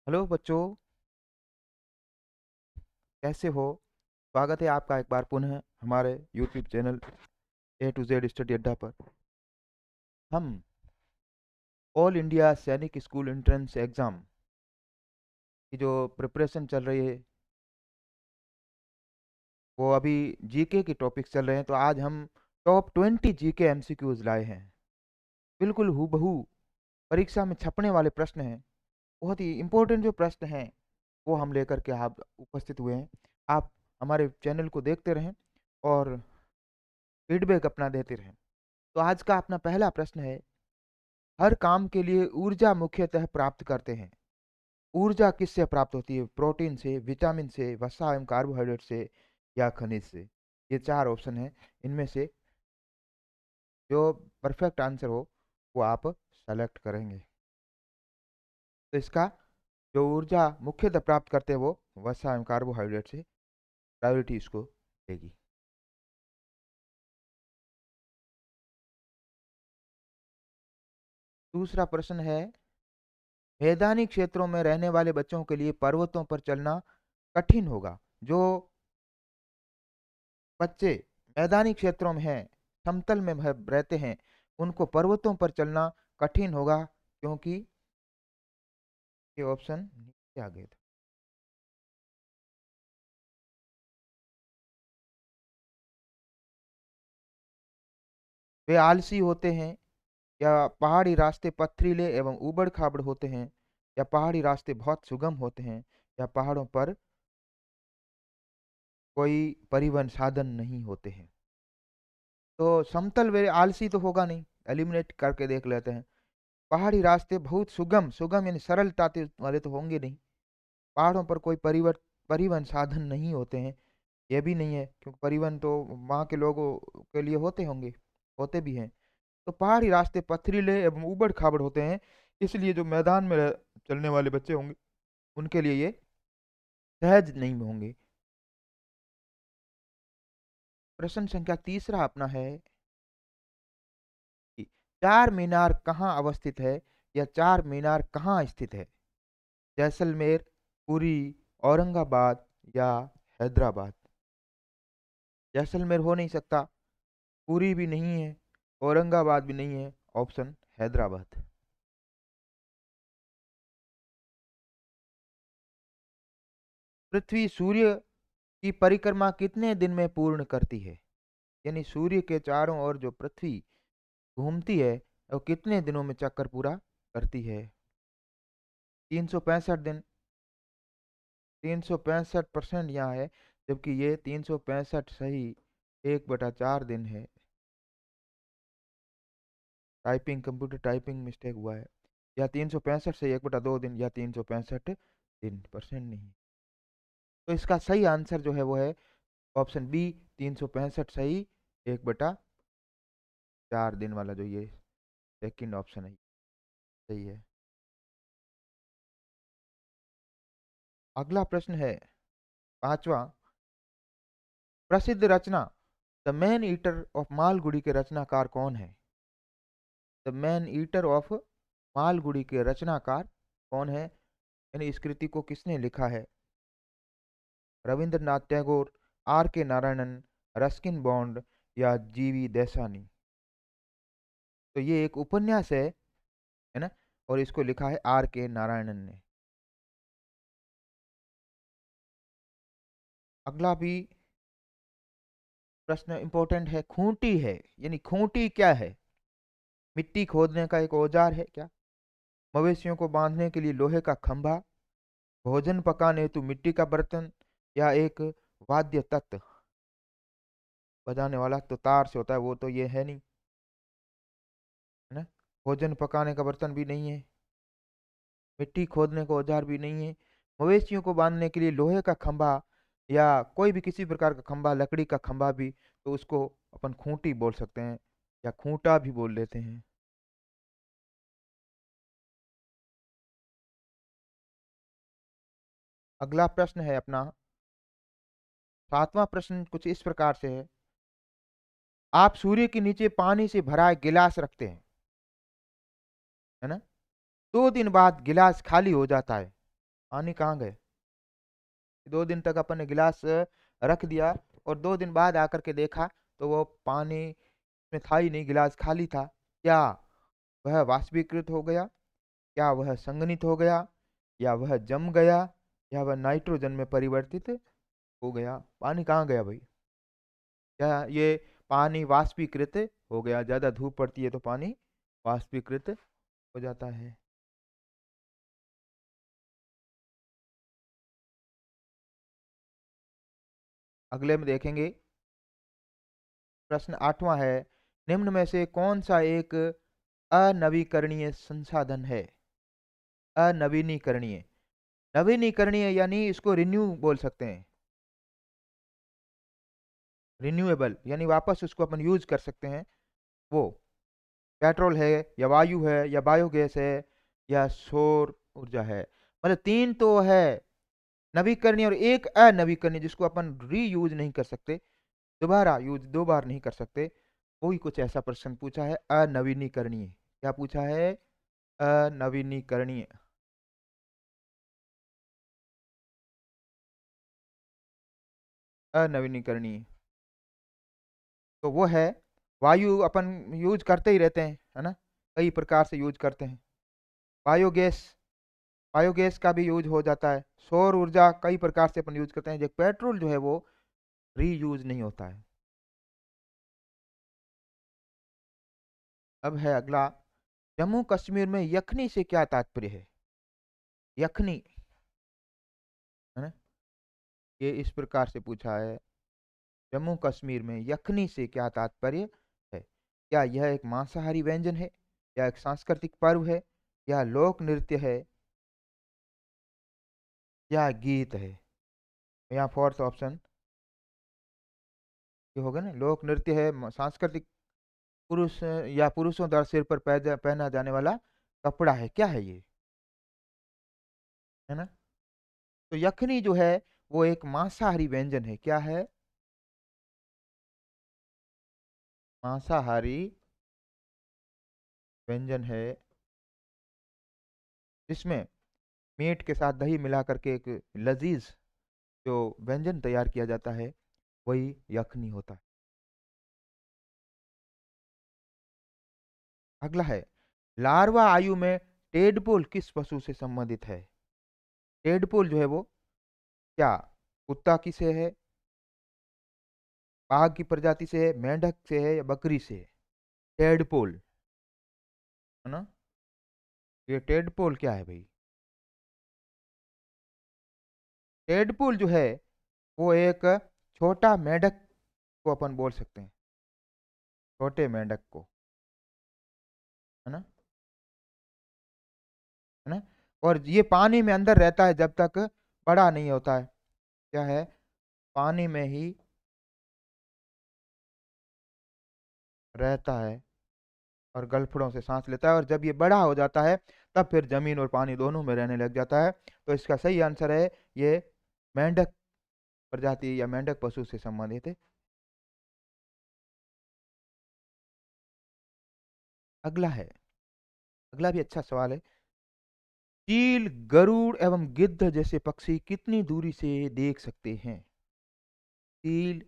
Hello बच्चों, कैसे हो? स्वागत है आपका एक बार पुनः हमारे YouTube channel A to Z study अड्डा पर। हम ऑल इंडिया सैनिक स्कूल एंट्रेंस एग्ज़ाम की जो प्रिपरेशन चल रही है, वो अभी जीके की टॉपिक्स चल रहे हैं। तो आज हम टॉप 20 जीके एमसीक्यूज लाए हैं। बिल्कुल हूबहू परीक्षा में छपने वाले प्रश्न हैं। बहुत ही इम्पोर्टेंट जो प्रश्न हैं वो हम लेकर के आप उपस्थित हुए हैं। आप हमारे चैनल को देखते रहें और फीडबैक अपना देते रहें। तो आज का अपना पहला प्रश्न है, हर काम के लिए ऊर्जा मुख्यतः प्राप्त करते हैं। ऊर्जा किससे प्राप्त होती है? प्रोटीन से, विटामिन से, वसा एवं कार्बोहाइड्रेट से या खनिज से? ये चार ऑप्शन है। इनमें से जो परफेक्ट आंसर हो वो आप सेलेक्ट करेंगे। तो इसका जो ऊर्जा मुख्यतः प्राप्त करते हैं वो वसा एवं कार्बोहाइड्रेट से प्रायोरिटी इसको देगी। दूसरा प्रश्न है, मैदानी क्षेत्रों में रहने वाले बच्चों के लिए पर्वतों पर चलना कठिन होगा। जो बच्चे मैदानी क्षेत्रों में हैं, समतल में रहते हैं, उनको पर्वतों पर चलना कठिन होगा, क्योंकि ये ऑप्शन नीचे आ गए थे। वे आलसी होते हैं, या पहाड़ी रास्ते पथरीले एवं ऊबड़ खाबड़ होते हैं, या पहाड़ी रास्ते बहुत सुगम होते हैं, या पहाड़ों पर कोई परिवहन साधन नहीं होते हैं। तो समतल वे आलसी तो होगा नहीं, एलिमिनेट करके देख लेते हैं। पहाड़ी रास्ते बहुत सुगम, सुगम यानी सरलता वाले तो होंगे नहीं। पहाड़ों पर कोई परिवहन साधन नहीं होते हैं, ये भी नहीं है, क्योंकि परिवहन तो वहाँ के लोगों के लिए होते होंगे, होते भी हैं। तो पहाड़ी रास्ते पथरीले एवं ऊबड़ खाबड़ होते हैं, इसलिए जो मैदान में चलने वाले बच्चे होंगे उनके लिए ये सहज नहीं होंगे। प्रश्न संख्या तीसरा अपना है कि चार मीनार कहाँ अवस्थित है, या चार मीनार कहाँ स्थित है? जैसलमेर, पुरी, औरंगाबाद या हैदराबाद? जैसलमेर हो नहीं सकता, पुरी भी नहीं है, औरंगाबाद भी नहीं है, ऑप्शन हैदराबाद। पृथ्वी सूर्य की परिक्रमा कितने दिन में पूर्ण करती है? यानी सूर्य के चारों ओर जो पृथ्वी घूमती है वो कितने दिनों में चक्कर पूरा करती है? 365 दिन। 365% यहाँ है, जबकि ये 365 सही 1/4 दिन है। टाइपिंग, कंप्यूटर टाइपिंग मिस्टेक हुआ है। या 365 से 1/2 दिन, या 365 दिन, परसेंट नहीं। तो इसका सही आंसर जो है वो है ऑप्शन बी, 365 सही 1/4 दिन वाला जो ये सेकंड ऑप्शन है सही है। अगला प्रश्न है पांचवा, प्रसिद्ध रचना the man eater of Malgudi के रचनाकार कौन है? The man eater of Malgudi के रचनाकार कौन है, यानी इस कृति को किसने लिखा है? रविंद्रनाथ टैगोर, आर के नारायणन, रस्किन बॉन्ड या जीवी देसानी? तो ये एक उपन्यास है ना, और इसको लिखा है आर के नारायणन ने। अगला भी प्रश्न इंपॉर्टेंट है, खूंटी है, यानी खूंटी क्या है? मिट्टी खोदने का एक औजार है क्या? मवेशियों को बांधने के लिए लोहे का खंभा, भोजन पकाने हेतु मिट्टी का बर्तन, या एक वाद्य तत्व? बजाने वाला तो तार से होता है, वो तो ये है नहीं, है ना। भोजन पकाने का बर्तन भी नहीं है, मिट्टी खोदने का औजार भी नहीं है, मवेशियों को बांधने के लिए लोहे का खंभा या कोई भी किसी प्रकार का खंभा, लकड़ी का खंभा भी, तो उसको अपन खूंटी बोल सकते हैं, या खूंटा भी बोल लेते हैं। अगला प्रश्न है अपना सातवां प्रश्न, कुछ इस प्रकार से है, आप सूर्य के नीचे पानी से भरा एक गिलास रखते हैं, है ना, 2 दिन बाद गिलास खाली हो जाता है, पानी कहाँ गए? 2 दिन तक अपन ने गिलास रख दिया और 2 दिन बाद आकर के देखा तो वो पानी में था ही नहीं, गिलास खाली था। क्या वह वाष्पीकृत हो गया? क्या वह संघनित हो गया? या वह जम गया? या वह नाइट्रोजन में परिवर्तित हो गया? पानी कहाँ गया भाई? क्या ये पानी वाष्पीकृत हो गया? ज्यादा धूप पड़ती है तो पानी वाष्पीकृत हो जाता है। अगले में देखेंगे, प्रश्न 8वां है, निम्न में से कौन सा एक अनवीकरणीय संसाधन है? अनवीनीकरणीय, नवीनीकरणीय यानी इसको रिन्यू बोल सकते हैं, रिन्यूएबल यानी वापस उसको अपन यूज कर सकते हैं। वो पेट्रोल है या वायु है या बायोगैस है या सौर ऊर्जा है। मतलब तीन तो है नवीकरणीय और एक अनवीकरणीय जिसको अपन रीयूज नहीं कर सकते, दोबारा यूज 2 बार नहीं कर सकते। वही कुछ ऐसा प्रश्न पूछा है, अनवीनीकरणीय। क्या पूछा है? अनवीनीकरणीय। अनवीनीकरणीय तो वो है वायु, अपन यूज करते ही रहते हैं, है ना, कई प्रकार से यूज करते हैं। बायोगैस, बायोगैस का भी यूज हो जाता है। सौर ऊर्जा कई प्रकार से अपन यूज करते हैं। जो पेट्रोल जो है वो रीयूज नहीं होता है। अब है अगला, जम्मू कश्मीर में यखनी से क्या तात्पर्य है? यखनी, है ना, ये इस प्रकार से पूछा है, जम्मू कश्मीर में यखनी से क्या तात्पर्य है? क्या यह एक मांसाहारी व्यंजन है, या एक सांस्कृतिक पर्व है, या लोक नृत्य है, या गीत है? यहाँ फोर्थ ऑप्शन ये होगा ना, लोक नृत्य है, सांस्कृतिक, पुरुष या पुरुषों द्वारा सिर पर पहना जाने वाला कपड़ा है, क्या है ये? है ना, तो यखनी जो है वो एक मांसाहारी व्यंजन है। क्या है? मांसाहारी व्यंजन है, जिसमें मीट के साथ दही मिला करके एक लजीज जो व्यंजन तैयार किया जाता है, वही यखनी होता है। अगला है, लार्वा आयु में टेडपोल किस पशु से संबंधित है? टेडपोल जो है वो क्या कुत्ता की से है, बाघ की प्रजाति से है, मेंढक से है, या बकरी से है? टेडपोल, है ना, ये टेडपोल क्या है भाई? टेडपोल जो है वो एक छोटा मेंढक को अपन बोल सकते हैं, छोटे मेंढक को, है ना, है ना, और ये पानी में अंदर रहता है जब तक बड़ा नहीं होता है। क्या है? पानी में ही रहता है और गलफड़ों से सांस लेता है, और जब ये बड़ा हो जाता है तब फिर जमीन और पानी दोनों में रहने लग जाता है। तो इसका सही आंसर है ये मेंढक प्रजाति या मेंढक पशु से संबंधित है। अगला है, अगला भी अच्छा सवाल है, चील, गरुड़ एवं गिद्ध जैसे पक्षी कितनी दूरी से देख सकते हैं? चील,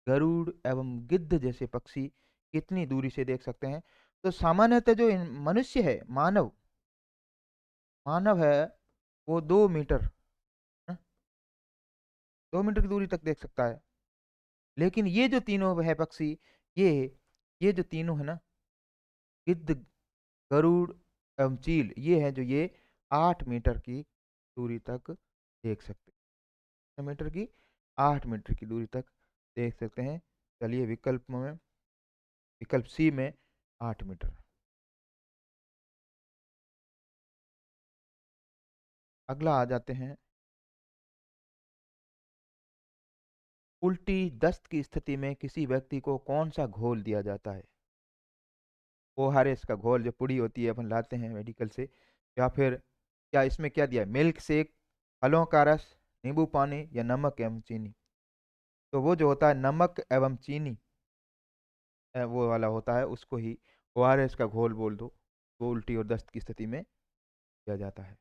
गरुड़ एवं गिद्ध जैसे पक्षी कितनी दूरी से देख सकते हैं? तो सामान्यतः जो मनुष्य है, मानव, मानव है, वो 2 मीटर, हाँ, 2 मीटर की दूरी तक देख सकता है। लेकिन ये जो तीनों है पक्षी, ये ये जो तीनों है ना, गिद्ध, गरुड़ एवं चील, ये है जो ये 8 मीटर की दूरी तक देख सकते हैं। मीटर की 8 मीटर की दूरी तक देख सकते हैं। चलिए विकल्प में, विकल्प सी में 8 मीटर। अगला आ जाते हैं, उल्टी दस्त की स्थिति में किसी व्यक्ति को कौन सा घोल दिया जाता है? ओआरएस का घोल, जो पुड़ी होती है अपन लाते हैं मेडिकल से, या फिर क्या इसमें क्या दिया है, मिल्क शेक, फलों का रस, नींबू पानी, या नमक एवं चीनी? तो वो जो होता है नमक एवं चीनी, वो वाला होता है, उसको ही ओआरएस का घोल बोल दो। वो उल्टी और दस्त की स्थिति में दिया जाता है।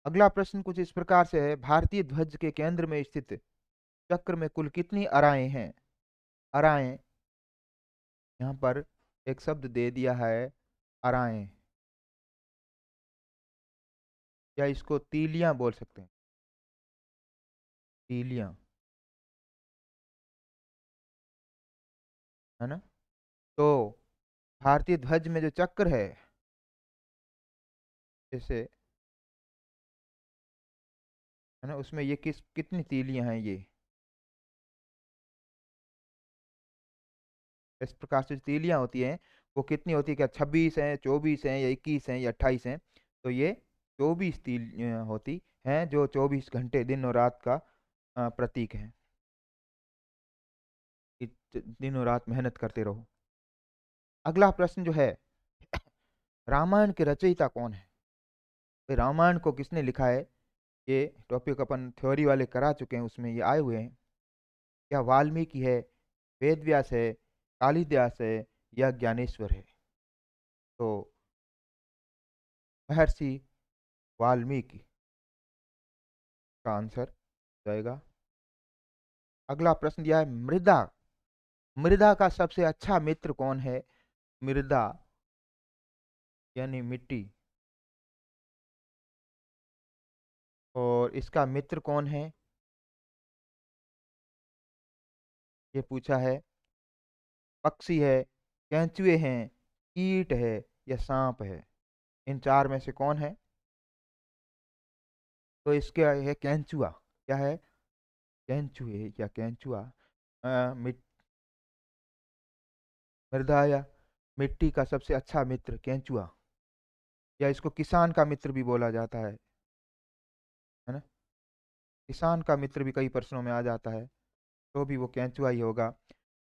अगला प्रश्न कुछ इस प्रकार से है, भारतीय ध्वज के केंद्र में स्थित चक्र में कुल कितनी अराएं हैं? अराएं, यहाँ पर एक शब्द दे दिया है, अराएं, या इसको तीलियां बोल सकते हैं, तीलियां, है ना। तो भारतीय ध्वज में जो चक्र है, जैसे, है ना, उसमें ये कितनी तीलियां हैं ये, इस प्रकार से जो तीलियां होती हैं वो कितनी होती है, क्या 26 हैं, 24 हैं, या 21 हैं, या 28 हैं? तो ये 24 तीलियां होती हैं, जो 24 घंटे दिन और रात का प्रतीक है, कि दिन और रात मेहनत करते रहो। अगला प्रश्न जो है, रामायण के रचयिता कौन है? भाई रामायण को किसने लिखा है? ये टॉपिक अपन थ्योरी वाले करा चुके हैं, उसमें ये आए हुए हैं। क्या वाल्मीकि है, वेद व्यास है, कालिदास है, या ज्ञानेश्वर है? तो महर्षि वाल्मीकि का आंसर जाएगा। अगला प्रश्न दिया है, मृदा, मृदा का सबसे अच्छा मित्र कौन है? मृदा यानी मिट्टी, और इसका मित्र कौन है, ये पूछा है। पक्षी है, केंचुए हैं, कीट है, या सांप है? इन चार में से कौन है? तो इसके है केंचुआ। क्या है? केंचुए या केंचुआ। मृदा या मिट्टी का सबसे अच्छा मित्र केंचुआ, या इसको किसान का मित्र भी बोला जाता है ना। किसान का मित्र भी कई प्रश्नों में आ जाता है, तो भी वो केंचुआ ही होगा।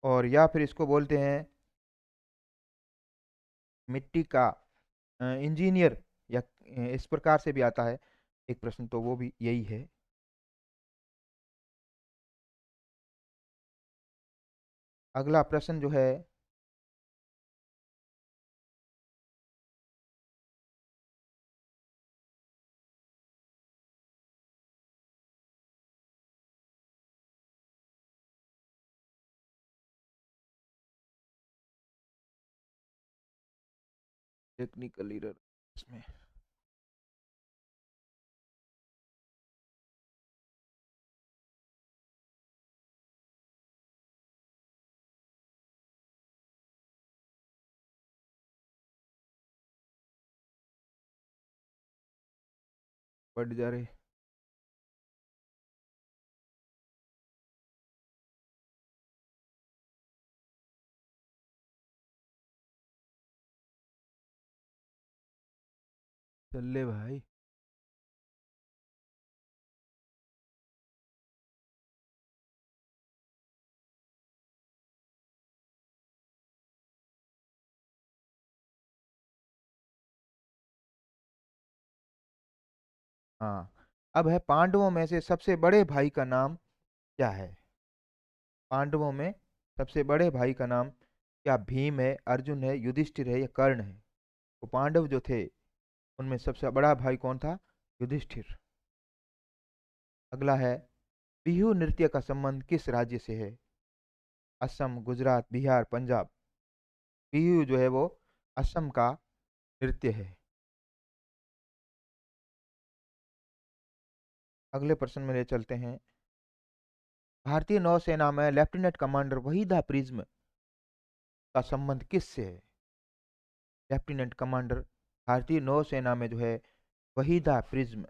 और या फिर इसको बोलते हैं मिट्टी का इंजीनियर, या इस प्रकार से भी आता है एक प्रश्न, तो वो भी यही है। अगला प्रश्न जो है, टेक्निकल एरर इसमें, बढ़ जा रहे, चल ले भाई। हाँ, अब है, पांडवों में से सबसे बड़े भाई का नाम क्या है? पांडवों में सबसे बड़े भाई का नाम क्या भीम है, अर्जुन है, युधिष्ठिर है, या कर्ण है? तो पांडव जो थे, उनमें सबसे बड़ा भाई कौन था? युधिष्ठिर। अगला है, बिहू नृत्य का संबंध किस राज्य से है? असम, गुजरात, बिहार, पंजाब? बिहू जो है वो असम का नृत्य है। अगले प्रश्न में ले चलते हैं, भारतीय नौसेना में लेफ्टिनेंट कमांडर वहीदा प्रिज्म का संबंध किससे है? लेफ्टिनेंट कमांडर भारतीय नौसेना में जो है, वहीदा प्रिज्म, है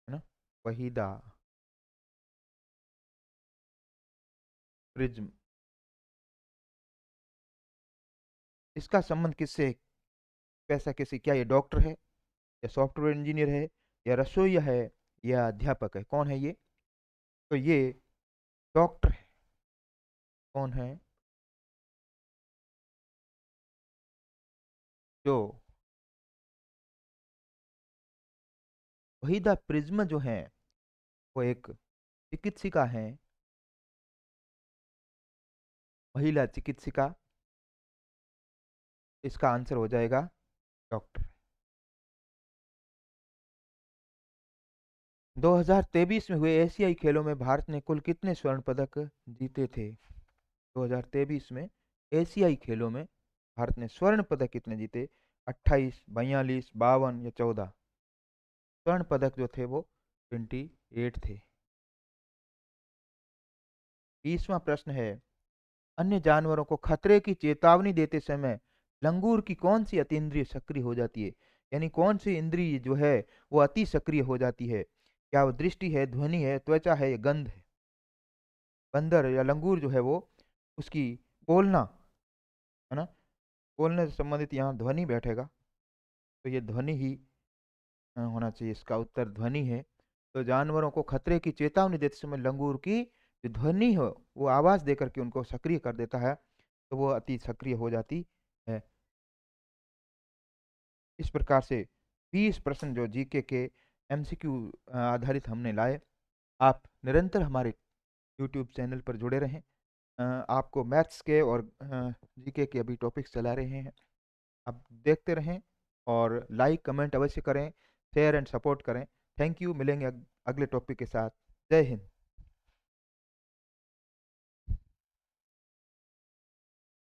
ना, वहीदा प्रिज्म, इसका संबंध किससे है? पैसा किसी, क्या ये डॉक्टर है, या सॉफ्टवेयर इंजीनियर है, या रसोईया है, या अध्यापक है? कौन है ये? तो ये डॉक्टर है। कौन है? जो वहीदा प्रिज्म जो है, वो एक चिकित्सिका है, महिला चिकित्सिका। इसका आंसर हो जाएगा डॉक्टर। 2023 में हुए एशियाई खेलों में भारत ने कुल कितने स्वर्ण पदक जीते थे? 2023 में एशियाई खेलों में भारत ने स्वर्ण पदक कितने जीते? 28, 42, 52 या 14? स्वर्ण पदक जो थे वो 28 थे। 20वां प्रश्न है, अन्य जानवरों को खतरे की चेतावनी देते समय लंगूर की कौन सी अतीन्द्रिय सक्रिय हो जाती है? यानी कौन सी इंद्रिय जो है वो अति सक्रिय हो जाती है? क्या वो दृष्टि है, ध्वनि है, त्वचा है या गंध है? बंदर या लंगूर जो है वो उसकी बोलना, है ना, बोलने से संबंधित यहाँ ध्वनि बैठेगा, तो ये ध्वनि ही होना चाहिए। इसका उत्तर ध्वनि है। तो जानवरों को खतरे की चेतावनी देते समय लंगूर की जो ध्वनि हो वो आवाज देकर के उनको सक्रिय कर देता है, तो वो अति सक्रिय हो जाती है। इस प्रकार से 20 प्रश्न जो जीके के एमसीक्यू आधारित हमने लाए। आप निरंतर हमारे यूट्यूब चैनल पर जुड़े रहें। आपको मैथ्स के और जीके के अभी टॉपिक्स चला रहे हैं, आप देखते रहें और लाइक कमेंट अवश्य करें, शेयर एंड सपोर्ट करें। Thank you. मिलेंगे अगले टॉपिक के साथ। जय हिंद।